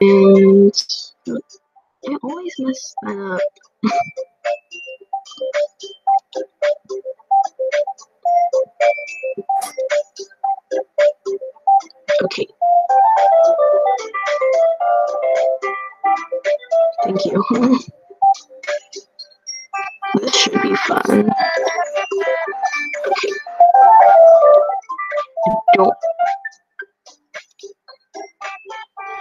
And I always mess that up. Okay. Thank you. This should be fun. Okay. Don't.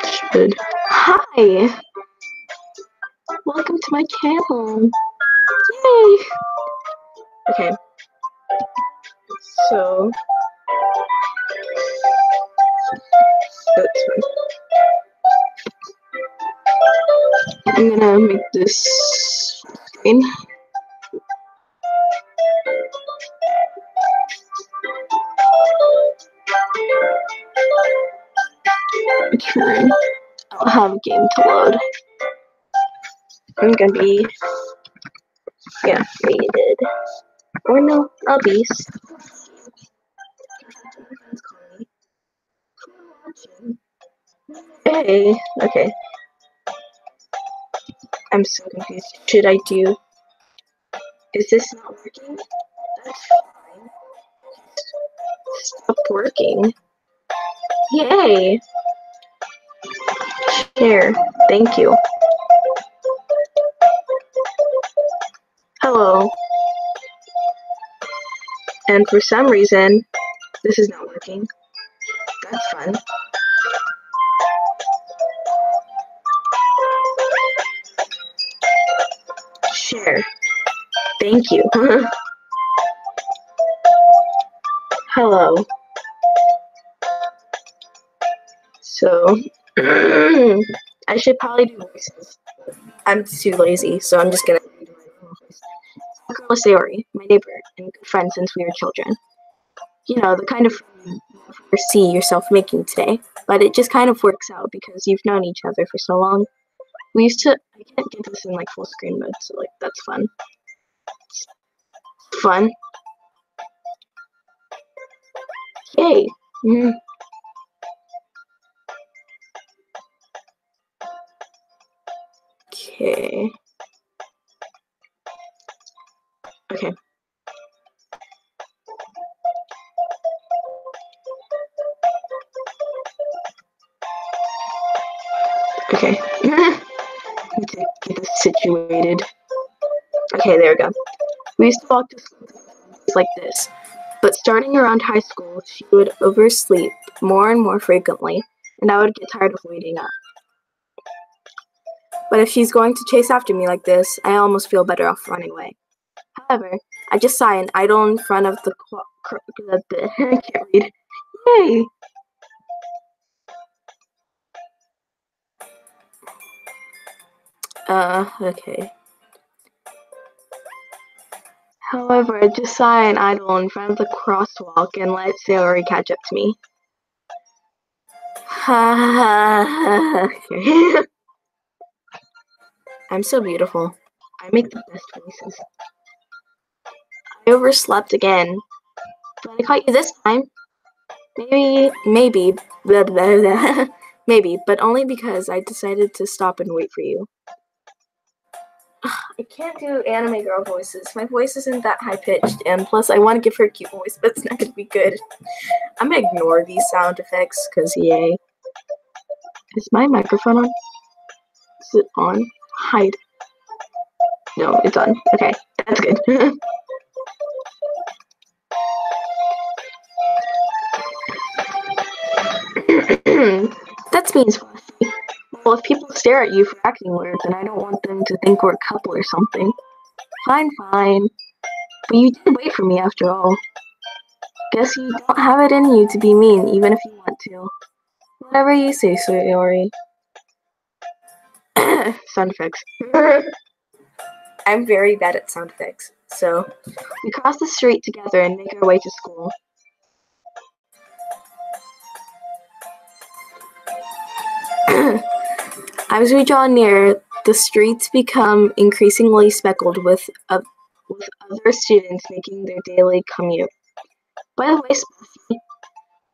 Should. Hi! Welcome to my channel. Yay! Okay. So. That's fine. I'm gonna make this screen. Turn. I'll have a game to load. I'm gonna be rated. Or no, a beast. Hey, okay. I'm so confused. Should I do? Is this not working? That's fine. Stop working. Yay! Share. Thank you. Hello. And for some reason, this is not working. That's fun. Share. Thank you. Hello. So, I should probably do voices. I'm too lazy, so I'm just gonna do my own voice. Girl Sayori, my neighbor and good friend since we were children. You know, the kind of friend you never see yourself making today, but it just kind of works out because you've known each other for so long. I can't get this in like full screen mode, so like that's fun. Fun. Yay. Okay. Okay. Okay. Need to get this situated. Okay, there we go. We used to walk to school like this, but starting around high school, she would oversleep more and more frequently, and I would get tired of waiting up. But if she's going to chase after me like this, I almost feel better off running away. However, I just sigh and idle in front of the I can't read. Yay! Okay. However, I just sigh and idle in front of the crosswalk and let Sayori catch up to me. I'm so beautiful. I make the best voices. I overslept again. But I caught you this time. Maybe, blah, blah, blah. Maybe, but only because I decided to stop and wait for you. I can't do anime girl voices. My voice isn't that high-pitched, and plus I want to give her a cute voice, but it's not going to be good. I'm going to ignore these sound effects, because yay. Is my microphone on? Is it on? Hide. No, it's on. Okay, that's good. That means Fluffy. Well, if people stare at you for acting weird, then I don't want them to think we're a couple or something. Fine. But you did wait for me after all. Guess you don't have it in you to be mean, even if you want to. Whatever you say, Sayori. Sound effects. I'm very bad at sound effects. So, we cross the street together and make our way to school. As we draw near, the streets become increasingly speckled with other students making their daily commute. By the way, Spuffy,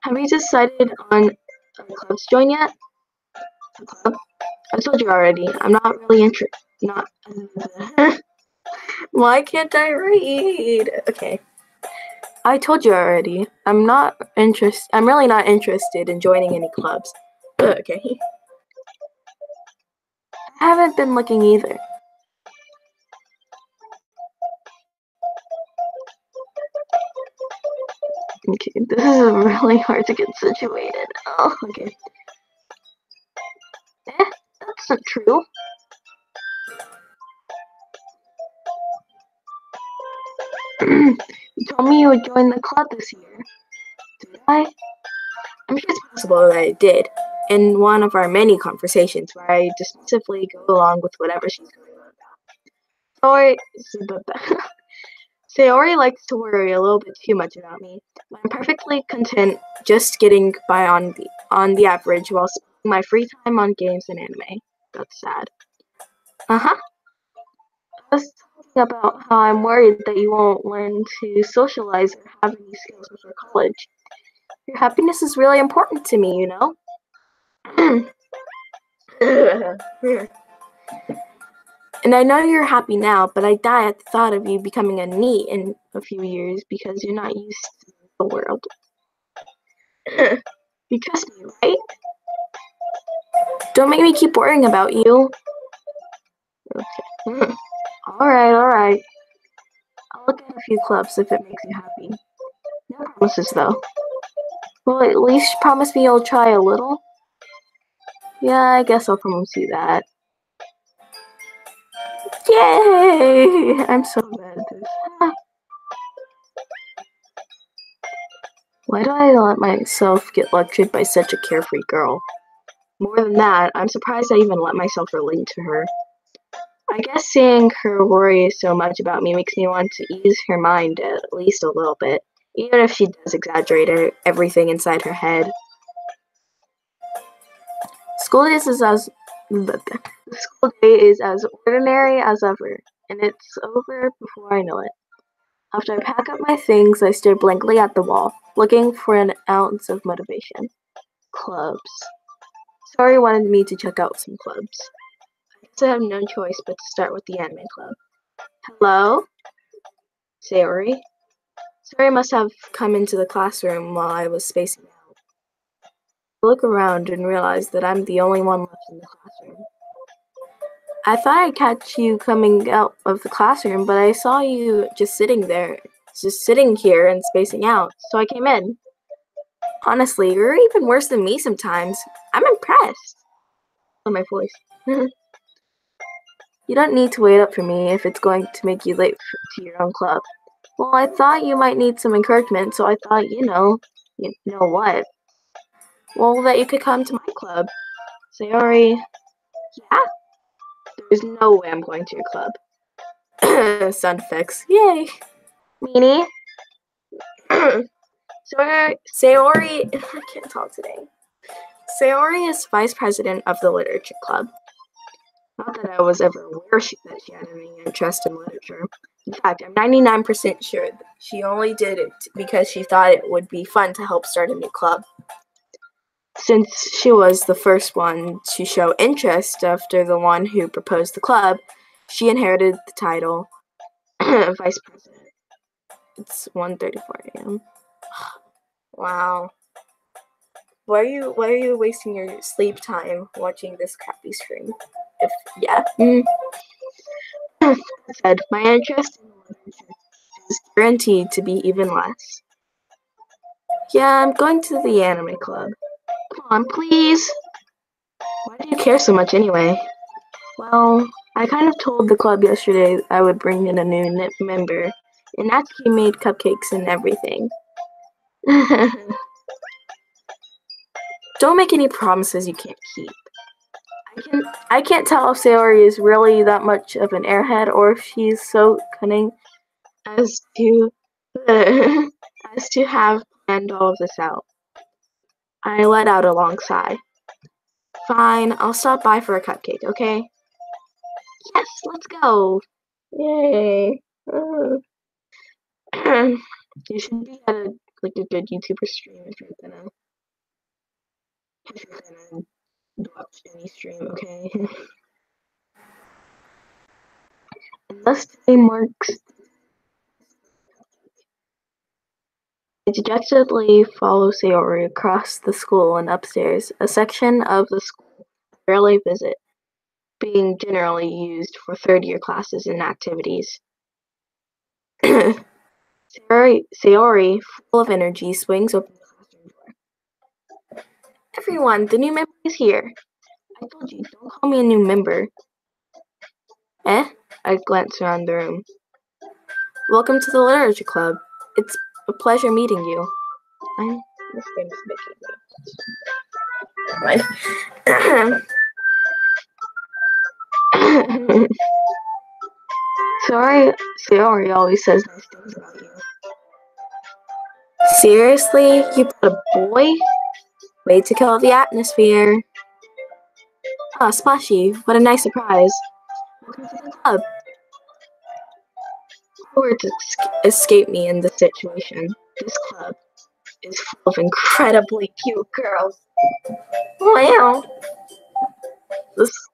have you decided on a club to join yet? Club. I told you already. I'm not really interested. Not. Why can't I read? Okay. I told you already. I'm really not interested in joining any clubs. Okay. I haven't been looking either. Okay, this is really hard to get situated. Oh, okay. That's not true. You told me you would join the club this year. Did I? I'm sure it's possible that I did. In one of our many conversations where I dismissively go along with whatever she's going on about. Sayori likes to worry a little bit too much about me. I'm perfectly content just getting by on the average while spending my free time on games and anime. That's sad. Uh-huh. I was talking about how I'm worried that you won't learn to socialize or have any skills before college. Your happiness is really important to me, you know? And I know you're happy now, but I die at the thought of you becoming a NEET in a few years because you're not used to the world. You trust me, right? Don't make me keep worrying about you. Okay. Alright. I'll look at a few clubs if it makes you happy. No promises, though. Well, at least promise me you'll try a little. Yeah, I guess I'll promise you that. Yay! I'm so bad at this. Why do I let myself get lectured by such a carefree girl? More than that, I'm surprised I even let myself relate to her. I guess seeing her worry so much about me makes me want to ease her mind at least a little bit, even if she does exaggerate everything inside her head. School day is as ordinary as ever, and it's over before I know it. After I pack up my things, I stare blankly at the wall, looking for an ounce of motivation. Clubs. Sorry wanted me to check out some clubs. I guess I have no choice but to start with the anime club. Hello? Sayori? Sayori must have come into the classroom while I was spacing out. I look around and realize that I'm the only one left in the classroom. I thought I'd catch you coming out of the classroom, but I saw you just sitting here and spacing out, so I came in. Honestly, you're even worse than me sometimes. I'm impressed. Oh, my voice. You don't need to wait up for me if it's going to make you late to your own club. Well, I thought you might need some encouragement, so I thought, you know what? Well, that you could come to my club. Sayori, yeah? There's no way I'm going to your club. Sound effects. Yay. Meanie. Sayori, I can't talk today. Sayori is vice president of the literature club. Not that I was ever aware that she had any interest in literature. In fact, I'm 99% sure that she only did it because she thought it would be fun to help start a new club. Since she was the first one to show interest after the one who proposed the club, she inherited the title vice president. It's 1:34 a.m. Wow. Why are you wasting your sleep time watching this crappy stream? Said, my interest in literature is guaranteed to be even less. Yeah, I'm going to the anime club. Come on, please. Why do you care so much anyway? Well, I kind of told the club yesterday I would bring in a new member, and Natsuki made cupcakes and everything. Don't make any promises you can't keep. I can't tell if Sayori is really that much of an airhead or if she's so cunning as to have planned all of this out. I let out a long sigh. Fine, I'll stop by for a cupcake, okay? Yes, let's go! Yay! You should be at a good YouTuber stream if you're gonna watch any stream, okay? And thus today marks. I dejectedly follow Sayori across the school and upstairs, a section of the school I rarely visit, being generally used for third-year classes and activities. Sayori, full of energy, swings open the classroom door. Everyone, the new member is here. I told you, don't call me a new member. Eh? I glance around the room. Welcome to the Literature Club. It's a pleasure meeting you. This game is making me. Sayori always says nice things about you. Seriously? You put a boy? Way to kill the atmosphere. Oh, Splashy, what a nice surprise. Welcome to the club. Words escape me in this situation. This club is full of incredibly cute girls. Wow. This is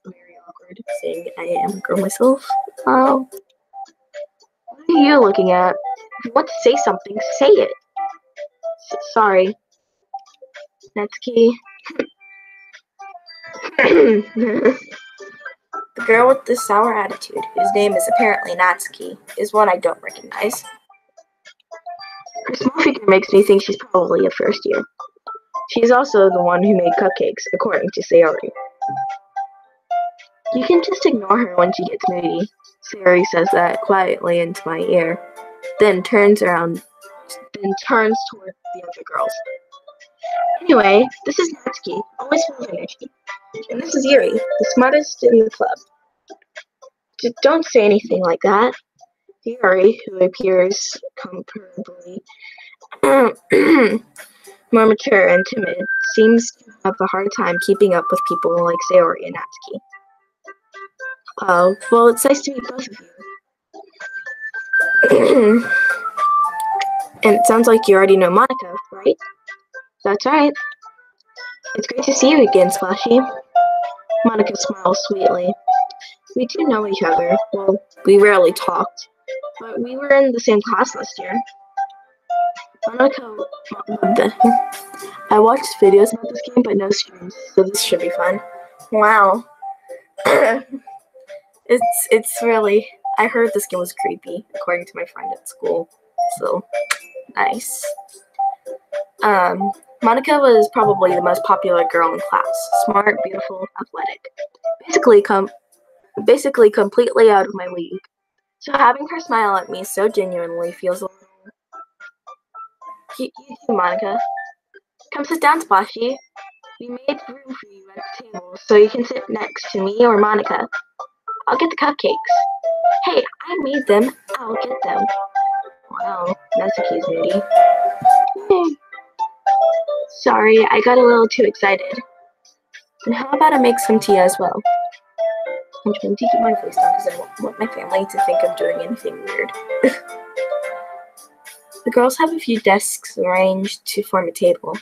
very awkward, saying I am a girl myself. Oh. What are you looking at? If you want to say something, say it. Sorry. Natsuki. The girl with the sour attitude, whose name is apparently Natsuki, is one I don't recognize. Her small figure makes me think she's probably a first year. She's also the one who made cupcakes, according to Sayori. You can just ignore her when she gets moody. Sayori says that quietly into my ear, then turns toward the other girls. Anyway, this is Natsuki, always full of energy. And this is Yuri, the smartest in the club. Just don't say anything like that. Yuri, who appears comparably more mature and timid, seems to have a hard time keeping up with people like Sayori and Natsuki. Oh, well, it's nice to meet both of you. And it sounds like you already know Monica, right? That's right. It's great to see you again, Splashy. Monica smiles sweetly. We do know each other. Well, we rarely talked, but we were in the same class last year. Monica, I watched videos about this game, but no streams, so this should be fun. Wow. It's really. I heard this game was creepy, according to my friend at school. So nice. Monica was probably the most popular girl in class. Smart, beautiful, athletic. Basically completely out of my league. So having her smile at me so genuinely feels a little. You too, Monica. Come sit down, Splashy. We made room for you at the table so you can sit next to me or Monica. I'll get the cupcakes. Hey, I made them. I'll get them. Wow, Natsuki's moody. Sorry, I got a little too excited. And how about I make some tea as well? I'm trying to keep my voice down because I don't want my family to think I'm doing anything weird. The girls have a few desks arranged to form a table.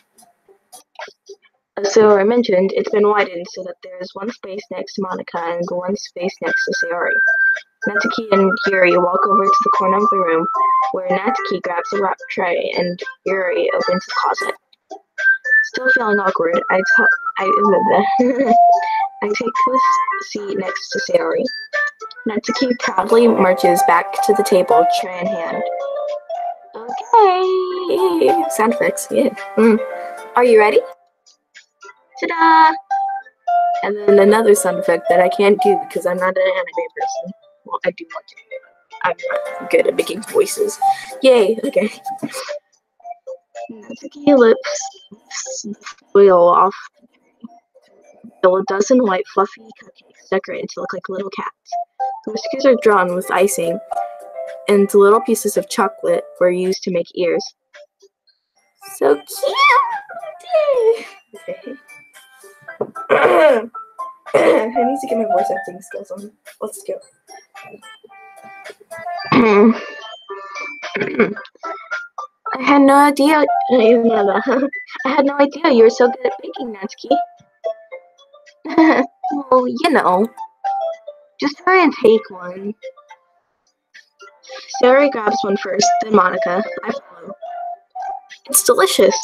As I mentioned, it's been widened so that there is one space next to Monica and one space next to Sayori. Natsuki and Yuri walk over to the corner of the room, where Natsuki grabs a wrap tray and Yuri opens the closet. Still feeling awkward, I take the seat next to Sayori. Natsuki proudly marches back to the table, tray in hand. Okay. Sound effects, yeah. Are you ready? Ta-da! And then another sound effect that I can't do because I'm not an anime person. Well, I do want to, but I'm not good at making voices. Yay, okay. Natsuki lifts the foil off a dozen white fluffy cupcakes decorated to look like little cats. The whiskers are drawn with icing, and little pieces of chocolate were used to make ears. So cute! Okay. I need to get my voice acting skills on. Let's go. I had no idea. I had no idea you were so good at baking, Natsuki. Well, just try and take one. Sayori grabs one first, then Monica. I follow. It's delicious.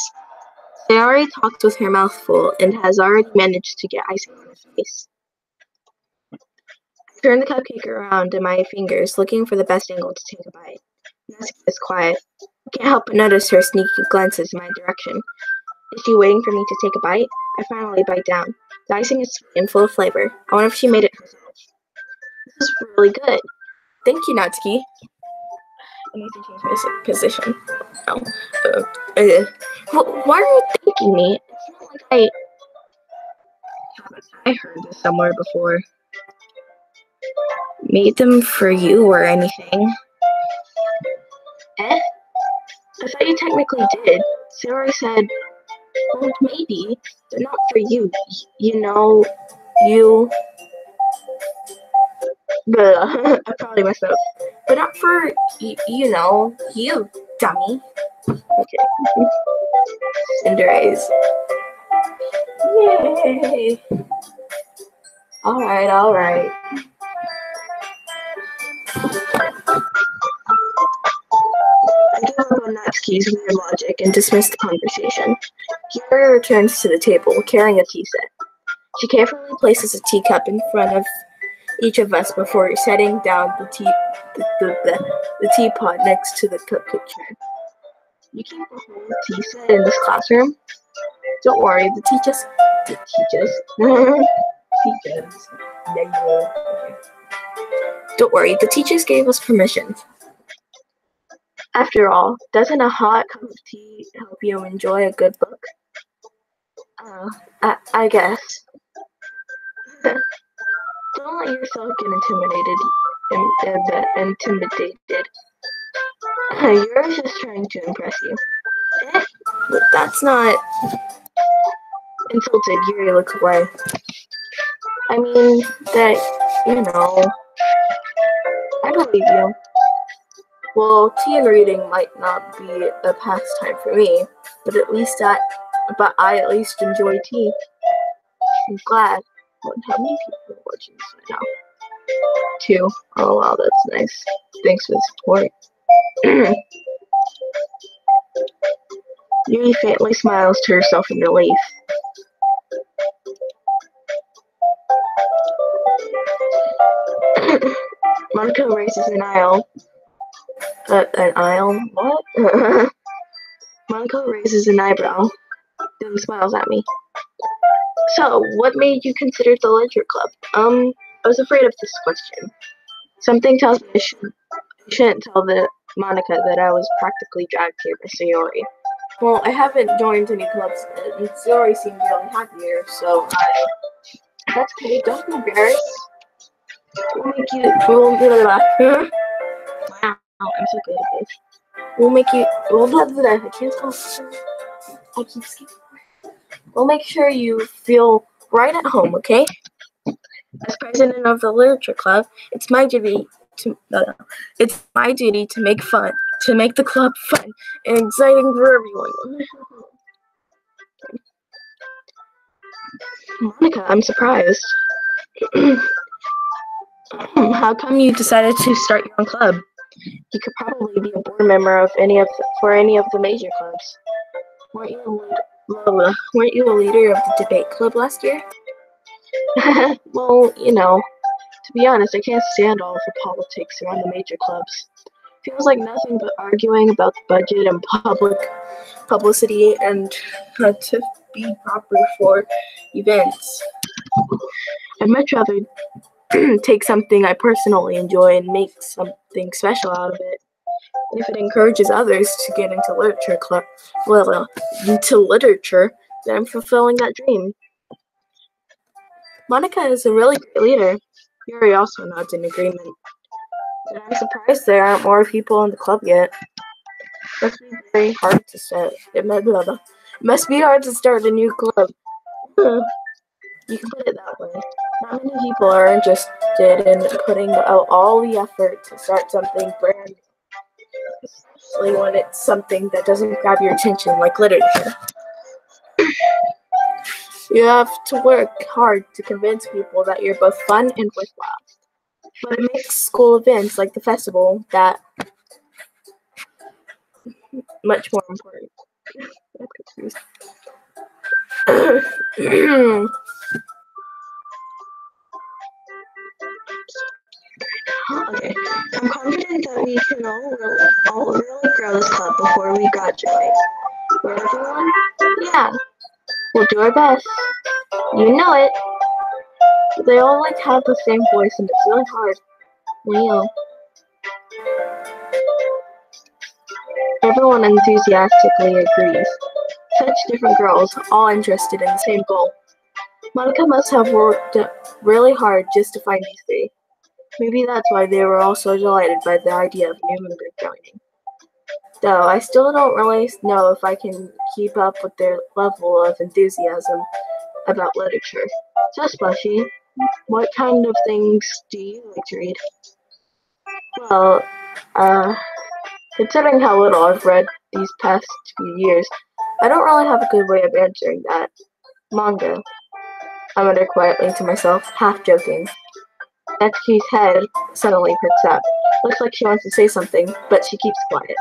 Sayori talks with her mouth full and has already managed to get icing on her face. I turn the cupcake around in my fingers, looking for the best angle to take a bite. Natsuki is quiet. I can't help but notice her sneaky glances in my direction. Is she waiting for me to take a bite? I finally bite down. The icing is sweet and full of flavor. I wonder if she made it herself. This is really good. Thank you, Natsuki. I need to change my position. No. Why are you thanking me? It's not like I heard this somewhere before. Made them for you or anything. Eh? I thought you technically did. Sayori said, well, maybe. They're not for you. You. I probably messed up. But not for, you, dummy. Okay. Cinderace. Yay! Alright. I give up on Natsuki's weird logic and dismiss the conversation. Yuri returns to the table, carrying a tea set. She carefully places a teacup in front of each of us before setting down the teapot next to the cupcake tray. You keep the whole tea set in this classroom? Don't worry, the teachers. Don't worry, the teachers gave us permission. After all, doesn't a hot cup of tea help you enjoy a good book? I guess. Don't let yourself get intimidated. You're just trying to impress you. But that's not... Insulted, Yuri looks away. I mean, I believe you. Well, tea and reading might not be a pastime for me, but I at least enjoy tea. I'm glad. How many people are watching this right now? 2. Oh wow, that's nice. Thanks for the support. Yuri faintly smiles to herself in relief. Monica raises an aisle. An aisle? What? Monica raises an eyebrow, then smiles at me. So, what made you consider the literature club? I was afraid of this question. Something tells me I shouldn't tell Monica that I was practically dragged here by Sayori. Well, I haven't joined any clubs, and Sayori seemed really happy here, so that's okay. Don't be embarrassed. We'll make you. Wow, I'm so good at this. We'll make you. I can't talk. I keep skipping. We'll make sure you feel right at home, okay? As president of the literature club, it's my duty to make the club fun and exciting for everyone. Monica, I'm surprised. How come you decided to start your own club? You could probably be a board member for any of the major clubs. Weren't you a leader of the debate club last year? Well, to be honest, I can't stand all of the politics around the major clubs. Feels like nothing but arguing about the budget and publicity and how to be proper for events. I'd much rather take something I personally enjoy and make something special out of it. And if it encourages others to get into literature, then I'm fulfilling that dream. Monica is a really great leader. Yuri also nods in agreement. And I'm surprised there aren't more people in the club yet. It must be very hard to start. It must be hard to start a new club. You can put it that way. Not many people are interested in putting out all the effort to start something brand new, especially when it's something that doesn't grab your attention like literature. You have to work hard to convince people that you're both fun and worthwhile. But it makes school events like the festival that much more important. Okay, I'm confident that we can all really grow this club before we graduate. Right, everyone? Yeah, we'll do our best. You know it. They all like have the same voice, and it's really hard. Leo. Everyone enthusiastically agrees. Such different girls, all interested in the same goal. Monica must have worked really hard just to find these three. Maybe that's why they were all so delighted by the idea of a new member joining. Though I still don't really know if I can keep up with their level of enthusiasm about literature. So, Splashy, what kind of things do you like to read? Well, considering how little I've read these past few years, I don't really have a good way of answering that. Manga, I muttered quietly to myself, half joking. Etsuki's head suddenly perks up. Looks like she wants to say something, but she keeps quiet.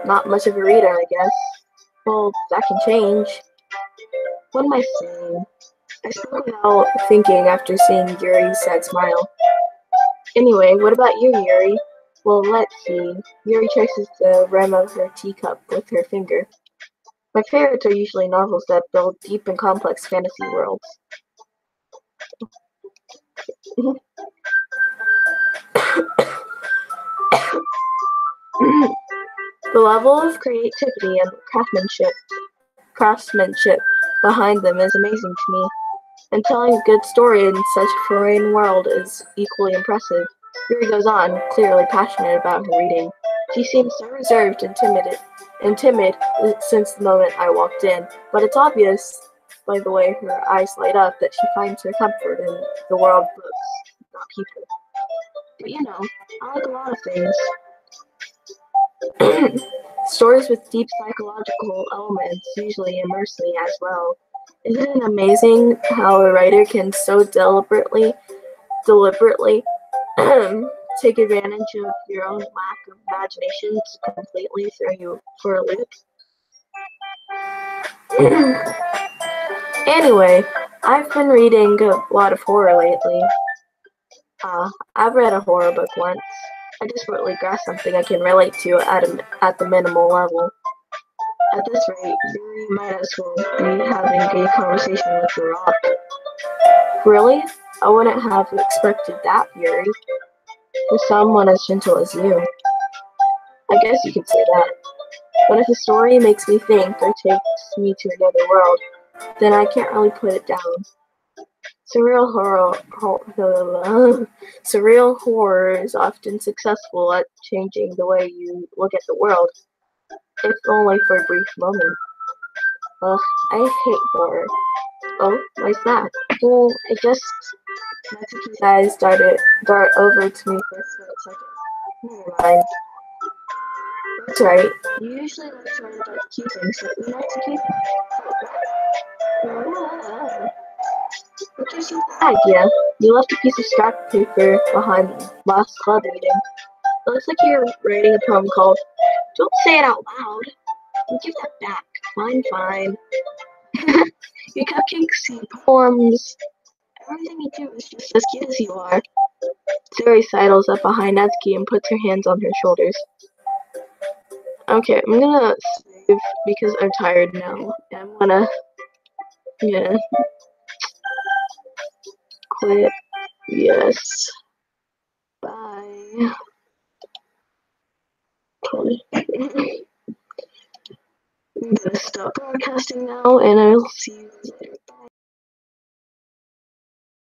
Not much of a reader, I guess. Well, that can change. What am I saying? I spoke without thinking after seeing Yuri's sad smile. Anyway, what about you, Yuri? Well, let's see. Yuri traces the rim of her teacup with her finger. My favorites are usually novels that build deep and complex fantasy worlds. The level of creativity and craftsmanship behind them is amazing to me, and telling a good story in such a foreign world is equally impressive. Yuri goes on, clearly passionate about her reading. She seems so reserved and timid since the moment I walked in, but it's obvious by the way her eyes light up that she finds her comfort in the world of books, not people. But you know, I like a lot of things. Stories with deep psychological elements usually immerse me as well. Isn't it amazing how a writer can so deliberately take advantage of your own lack of imagination to completely throw you for a loop? Anyway, I've been reading a lot of horror lately. I've read a horror book once. I desperately grasp something I can relate to at the minimal level. At this rate, Yuri might as well be having a conversation with the rock. Really? I wouldn't have expected that, Yuri. For someone as gentle as you. I guess you could say that. But if a story makes me think or takes me to another world, then I can't really put it down. Surreal horror is often successful at changing the way you look at the world, if only for a brief moment. Ugh, I hate horror. Oh, why's that? Well, it just... Natsuki's eyes dart over to me for a split second. Never mind. That's right. You usually like to write about cute things, don't you, Natsuki? What gives you that idea? You left a piece of scrap paper behind last club meeting. It looks like you're writing a poem called Don't Say It Out Loud. Give that back. Fine. Your cupcakes, your poems, everything you do is just as cute as you are. Zuri sidles up behind Natsuki and puts her hands on her shoulders. Okay, I'm gonna save because I'm tired now. I'm gonna quit. Yes. Bye. I'm gonna stop broadcasting now, and I'll see you later.